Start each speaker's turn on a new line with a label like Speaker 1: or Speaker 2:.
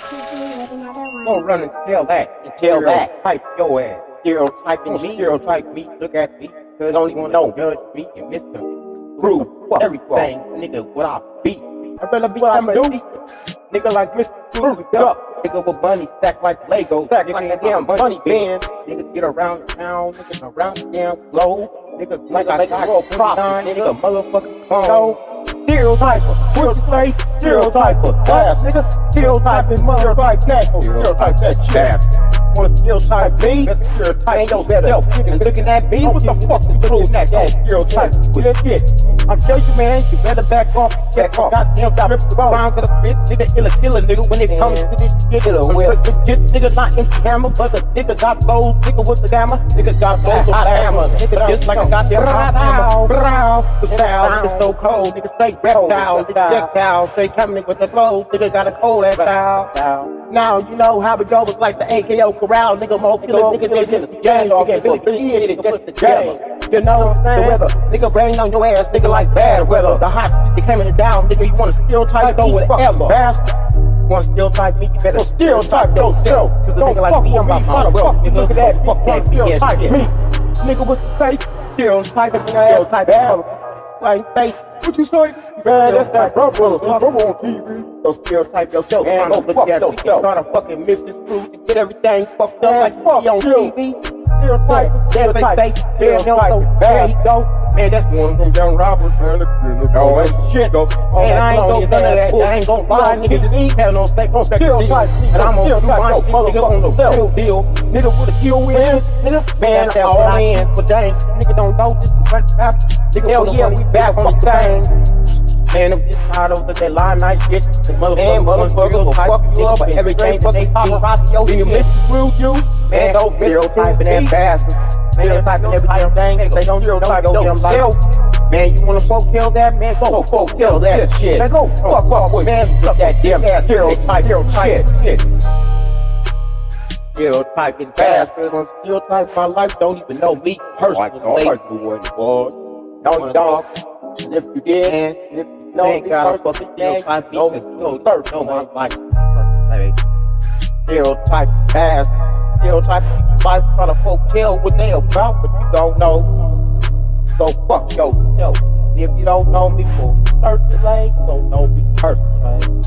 Speaker 1: Go run and tell that. And tell that. Type your ass. Stereotyping me. Stereotype me. Look at me. Cause don't even know. Judge me and misconstrue everything. Nigga, what I beat. I better be what I do. Nigga like Mr. Screwed up. Nigga with bunny stacked like Lego. Stacked like a damn bunny band. Nigga get around the town. Nigga around the damn globe. Nigga like I got prop. Nigga motherfucking phone. Stereotyper, what you say? Stereotyper, ass nigga. Stereotyping motherfucking stereotype that shit. Wanna stereotype me? Stereotype yourself. Looking at me? What the fuck you looking at? Stereotype with that shit. I'm telling you, man, you better back off. Back off. Goddamn, got ripped around to the bitch. Nigga, killer nigga when it comes to this shit. Legit nigga, not empty hammer, but the nigga got flows. Nigga with the gamma. Nigga got flows with the hammer. Nigga just like a goddamn hammer. The style, nigga so cold. Nigga straight reptile. Projectile, stay coming with the flow. Nigga got a cold ass style. Now you know how it goes like the AKO corral. Nigga, more killer nigga, they did the game. Nigga, Billy did it just together. You know the weather, nigga rain on your ass, nigga like bad weather. The hot shit, they coming down, nigga. You wanna stereotype me, whatever. Bastard. You wanna stereotype me, you better stereotype yourself. Cause a nigga like me, I'm about my wealth. Nigga, look at that, fuck that stereotype me. Nigga, what's the fake? Stereotyping, stereotype ass. Like fake. What you say? Man, that's that bro on TV. Don't stereotype yourself, man. Don't look at yourself. Trying to fucking miss this screw to get everything fucked up like you see on TV. Stereotype, fake, there you go. Man, that's one of them young robbers, man. Oh, ain't shit, though. Man, I ain't gonna none of that. I ain't gonna lie, nigga. Just ain't have no stake, no stereotype. And I'm gonna do my shit, nigga, on the real deal. Nigga with a kill win, nigga. Man, that's all in. But dang, nigga don't know this. Nigga, hell yeah, we back on the thing. Man, I'm just tired of that line night shit. Motherfuckers will fuck you up, but everything but they paparazzi, yo, you miss the real you. Man, don't stereotyping that bastard. Stereotyping every damn thing, if they don't stereotype yourself. Man, you wanna folk kill that? Man, go folk kill that shit. Man, go fuck off with man, fuck that damn ass stereotype shit. Stereotyping bastard. Wanna stereotype my life, don't even know me personally. Don't. And if you did, and if you know, ain't got a fucking stereotype, know my life. Stereotype past, stereotype life, trying to folk tell what they about, but you don't know. So fuck yo. And if you don't know me for 30 lanes, don't know me personally.